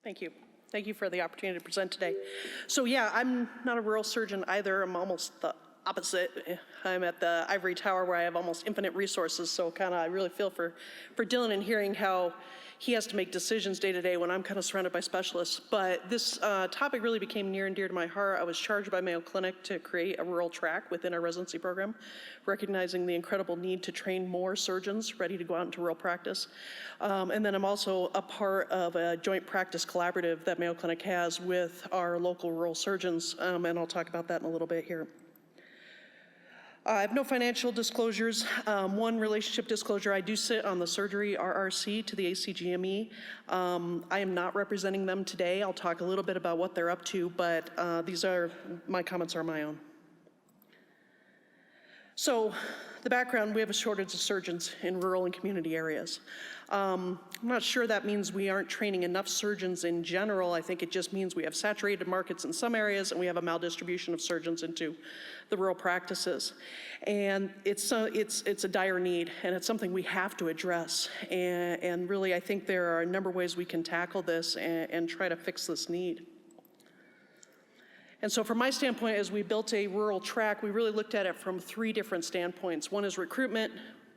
Thank you. Thank you for the opportunity to present today. So yeah, I'm not a rural surgeon either. I'm almost the opposite. I'm at the ivory tower where I have almost infinite resources. So I really feel for Dylan and hearing how he has to make decisions day to day when I'm kind of surrounded by specialists. But this topic really became near and dear to my heart. I was charged by Mayo Clinic to create a rural track within our residency program, recognizing the incredible need to train more surgeons ready to go out into rural practice. And then I'm also a part of a joint practice collaborative that Mayo Clinic has with our local rural surgeons, and I'll talk about that in a little bit here. I have no financial disclosures. One relationship disclosure, I do sit on the surgery RRC to the ACGME. I am not representing them today. I'll talk a little bit about what they're up to, but my comments are my own. So the background, we have a shortage of surgeons in rural and community areas. I'm not sure that means we aren't training enough surgeons in general. I think it just means we have saturated markets in some areas and we have a maldistribution of surgeons into the rural practices. And it's a dire need, and it's something we have to address. And really, I think there are a number of ways we can tackle this and try to fix this need. And so from my standpoint, as we built a rural track, we really looked at it from three different standpoints. One is recruitment.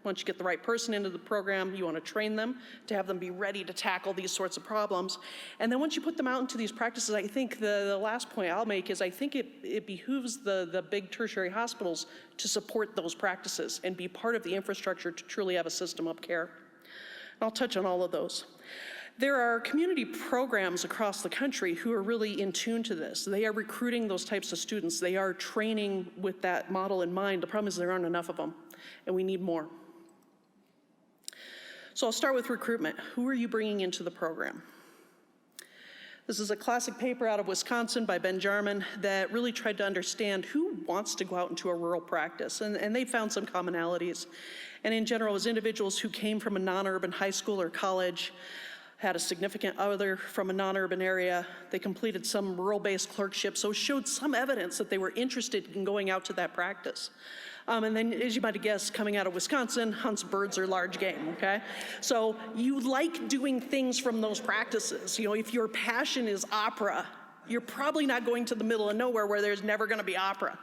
Once you get the right person into the program, you want to train them to have them be ready to tackle these sorts of problems. And then once you put them out into these practices, I think the last point I'll make is I think it behooves the big tertiary hospitals to support those practices and be part of the infrastructure to truly have a system of care. And I'll touch on all of those. There are community programs across the country who are really in tune to this. They are recruiting those types of students. They are training with that model in mind. The problem is there aren't enough of them, and we need more. So I'll start with recruitment. Who are you bringing into the program? This is a classic paper out of Wisconsin by Ben Jarman that really tried to understand who wants to go out into a rural practice, and they found some commonalities. And in general, it was individuals who came from a non-urban high school or college, had a significant other from a non-urban area. They completed some rural-based clerkship, so showed some evidence that they were interested in going out to that practice. And then, as you might have guessed, coming out of Wisconsin, hunts birds are large game, okay? So you like doing things from those practices. You know, if your passion is opera, you're probably not going to the middle of nowhere where there's never gonna be opera.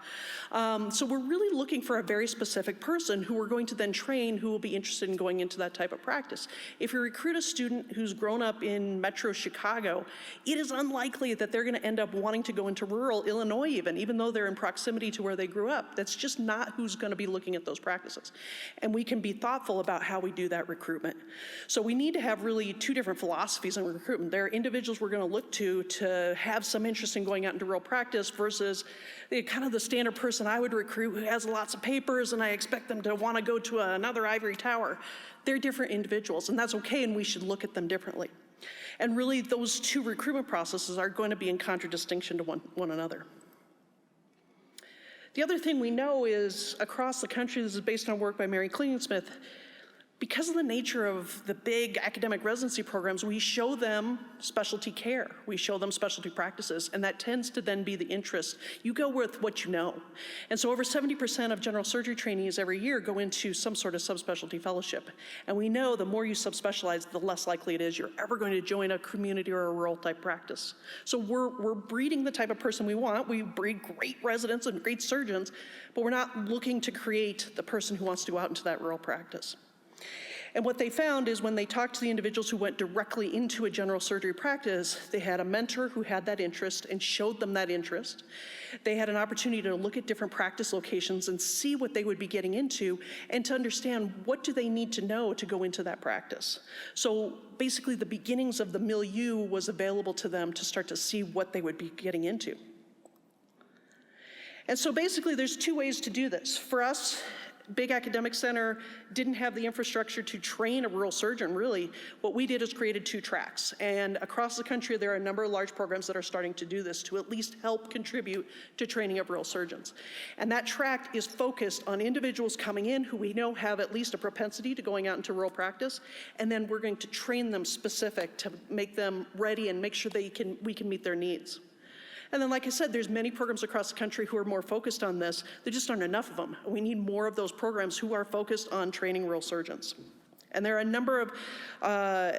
So we're really looking for a very specific person who we're going to then train who will be interested in going into that type of practice. If you recruit a student who's grown up in Metro Chicago, it is unlikely that they're gonna end up wanting to go into rural Illinois even though they're in proximity to where they grew up. That's just not who's gonna be looking at those practices. And we can be thoughtful about how we do that recruitment. So we need to have really two different philosophies in recruitment. There are individuals we're gonna look to have some interest in going out into rural practice versus kind of the standard person I would recruit who has lots of papers and I expect them to want to go to another ivory tower. They're different individuals, and that's okay, and we should look at them differently. And really, those two recruitment processes are going to be in contradistinction to one another. The other thing we know is across the country, this is based on work by Mary Klingensmith, because of the nature of the big academic residency programs, we show them specialty care. We show them specialty practices, and that tends to then be the interest. You go with what you know. And so over 70% of general surgery trainees every year go into some sort of subspecialty fellowship. And we know the more you subspecialize, the less likely it is you're ever going to join a community or a rural type practice. So we're breeding the type of person we want. We breed great residents and great surgeons, but we're not looking to create the person who wants to go out into that rural practice. And what they found is when they talked to the individuals who went directly into a general surgery practice, they had a mentor who had that interest and showed them that interest. They had an opportunity to look at different practice locations and see what they would be getting into and to understand what do they need to know to go into that practice. So basically the beginnings of the milieu was available to them to start to see what they would be getting into. And so basically there's two ways to do this. For us, big academic center didn't have the infrastructure to train a rural surgeon, really. What we did is created two tracks. And across the country, there are a number of large programs that are starting to do this to at least help contribute to training of rural surgeons. And that track is focused on individuals coming in who we know have at least a propensity to going out into rural practice. And then we're going to train them specific to make them ready and make sure we can meet their needs. And then, like I said, there's many programs across the country who are more focused on this. There just aren't enough of them. We need more of those programs who are focused on training rural surgeons. And there are a number of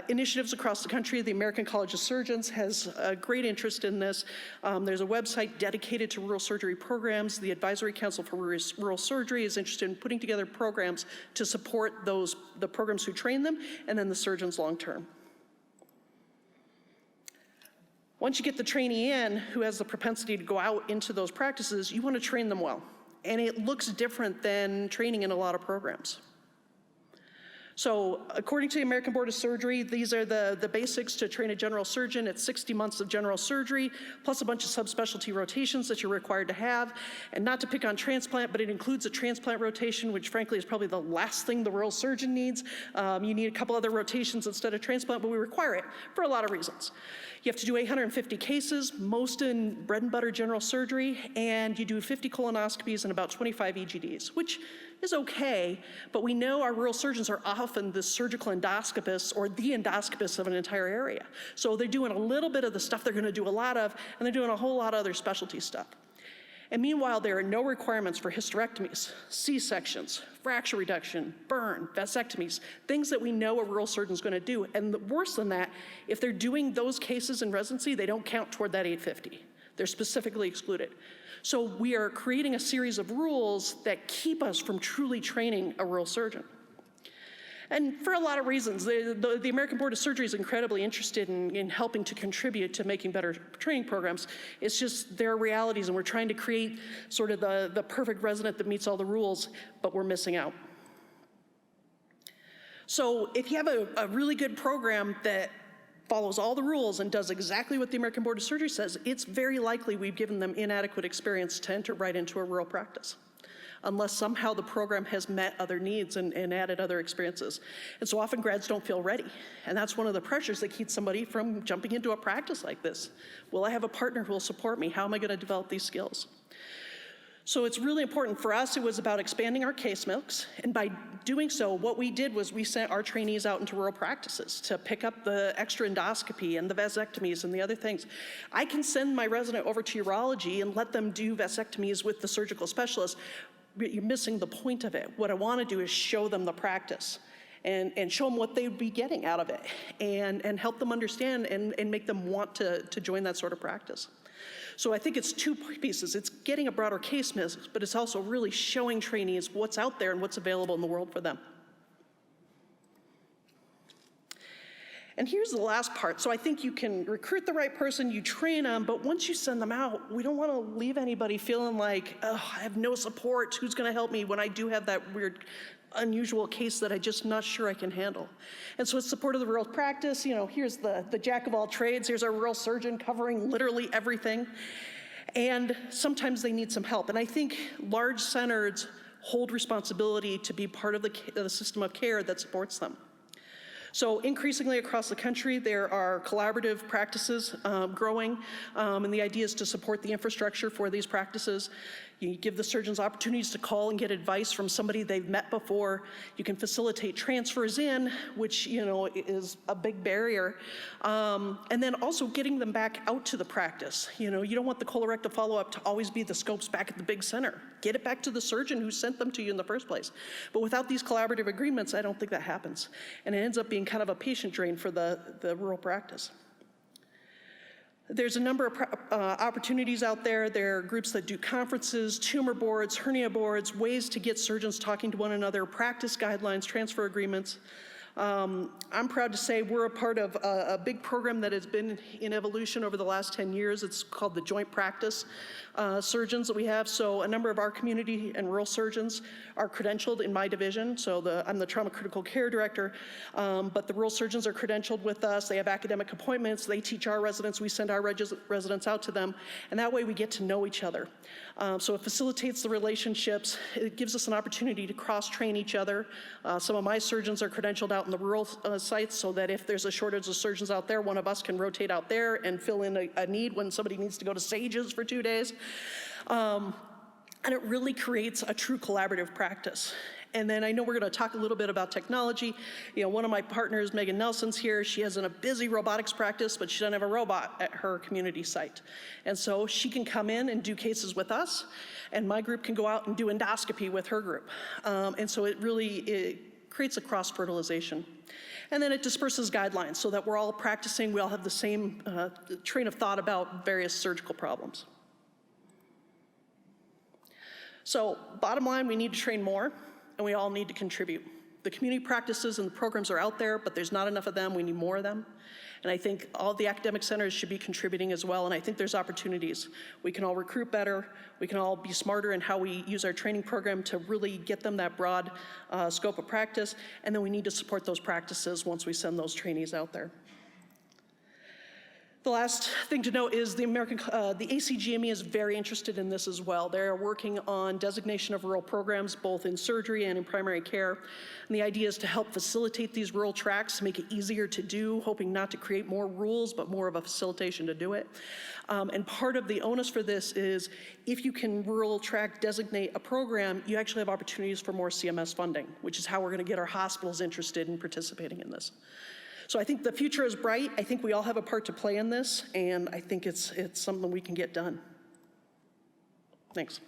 initiatives across the country. The American College of Surgeons has a great interest in this. There's a website dedicated to rural surgery programs. The Advisory Council for Rural Surgery is interested in putting together programs to support the programs who train them, and then the surgeons long term. Once you get the trainee in who has the propensity to go out into those practices, you want to train them well. And it looks different than training in a lot of programs. So according to the American Board of Surgery, these are the basics to train a general surgeon. It's 60 months of general surgery, plus a bunch of subspecialty rotations that you're required to have. And not to pick on transplant, but it includes a transplant rotation, which frankly is probably the last thing the rural surgeon needs. You need a couple other rotations instead of transplant, but we require it for a lot of reasons. You have to do 850 cases, most in bread and butter general surgery, and you do 50 colonoscopies and about 25 EGDs, which is okay, but we know our rural surgeons are often the surgical endoscopists or the endoscopists of an entire area. So they're doing a little bit of the stuff they're gonna do a lot of, and they're doing a whole lot of other specialty stuff. And meanwhile, there are no requirements for hysterectomies, C-sections, fracture reduction, burn, vasectomies, things that we know a rural surgeon's gonna do. And worse than that, if they're doing those cases in residency, they don't count toward that 850. They're specifically excluded. So we are creating a series of rules that keep us from truly training a rural surgeon. And for a lot of reasons, the American Board of Surgery is incredibly interested in helping to contribute to making better training programs. It's just there are realities, and we're trying to create sort of the perfect resident that meets all the rules, but we're missing out. So if you have a really good program that follows all the rules and does exactly what the American Board of Surgery says, it's very likely we've given them inadequate experience to enter right into a rural practice, unless somehow the program has met other needs and added other experiences. And so often grads don't feel ready. And that's one of the pressures that keeps somebody from jumping into a practice like this. Will I have a partner who will support me? How am I gonna develop these skills? So it's really important. For us, it was about expanding our case mix. And by doing so, what we did was we sent our trainees out into rural practices to pick up the extra endoscopy and the vasectomies and the other things. I can send my resident over to urology and let them do vasectomies with the surgical specialist. You're missing the point of it. What I want to do is show them the practice and show them what they would be getting out of it and help them understand and make them want to join that sort of practice. So I think it's two pieces. It's getting a broader case mix, but it's also really showing trainees what's out there and what's available in the world for them. And here's the last part. So I think you can recruit the right person, you train them, but once you send them out, we don't want to leave anybody feeling like, oh, I have no support. Who's going to help me when I do have that weird, unusual case that I'm just not sure I can handle? And so it's support of the rural practice. You know, here's the jack of all trades. Here's our rural surgeon covering literally everything. And sometimes they need some help. And I think large centers hold responsibility to be part of the system of care that supports them. So increasingly across the country, there are collaborative practices growing, and the idea is to support the infrastructure for these practices. You give the surgeons opportunities to call and get advice from somebody they've met before. You can facilitate transfers in, which is a big barrier. And then also getting them back out to the practice. You don't want the colorectal follow-up to always be the scopes back at the big center. Get it back to the surgeon who sent them to you in the first place. But without these collaborative agreements, I don't think that happens. And it ends up being kind of a patient drain for the rural practice. There's a number of opportunities out there. There are groups that do conferences, tumor boards, hernia boards, ways to get surgeons talking to one another, practice guidelines, transfer agreements. I'm proud to say we're a part of a big program that has been in evolution over the last 10 years. It's called the Joint Practice Surgeons that we have. So a number of our community and rural surgeons are credentialed in my division. So I'm the trauma critical care director, but the rural surgeons are credentialed with us. They have academic appointments. They teach our residents. We send our residents out to them. And that way we get to know each other. So it facilitates the relationships. It gives us an opportunity to cross-train each other. Some of my surgeons are credentialed out in the rural sites so that if there's a shortage of surgeons out there, one of us can rotate out there and fill in a need when somebody needs to go to Sages for 2 days. And it really creates a true collaborative practice. And then I know we're going to talk a little bit about technology. One of my partners, Megan Nelson's here. She has a busy robotics practice, but she doesn't have a robot at her community site. And so she can come in and do cases with us, and my group can go out and do endoscopy with her group. And so it really creates a cross-fertilization. And then it disperses guidelines so that we're all practicing, we all have the same train of thought about various surgical problems. So bottom line, we need to train more, and we all need to contribute. The community practices and the programs are out there, but there's not enough of them. We need more of them. And I think all the academic centers should be contributing as well, and I think there's opportunities. We can all recruit better. We can all be smarter in how we use our training program to really get them that broad scope of practice, and then we need to support those practices once we send those trainees out there. The last thing to note is the ACGME is very interested in this as well. They're working on designation of rural programs, both in surgery and in primary care. And the idea is to help facilitate these rural tracks, make it easier to do, hoping not to create more rules, but more of a facilitation to do it. And part of the onus for this is if you can rural track designate a program, you actually have opportunities for more CMS funding, which is how we're gonna get our hospitals interested in participating in this. So I think the future is bright. I think we all have a part to play in this, and I think it's something we can get done. Thanks.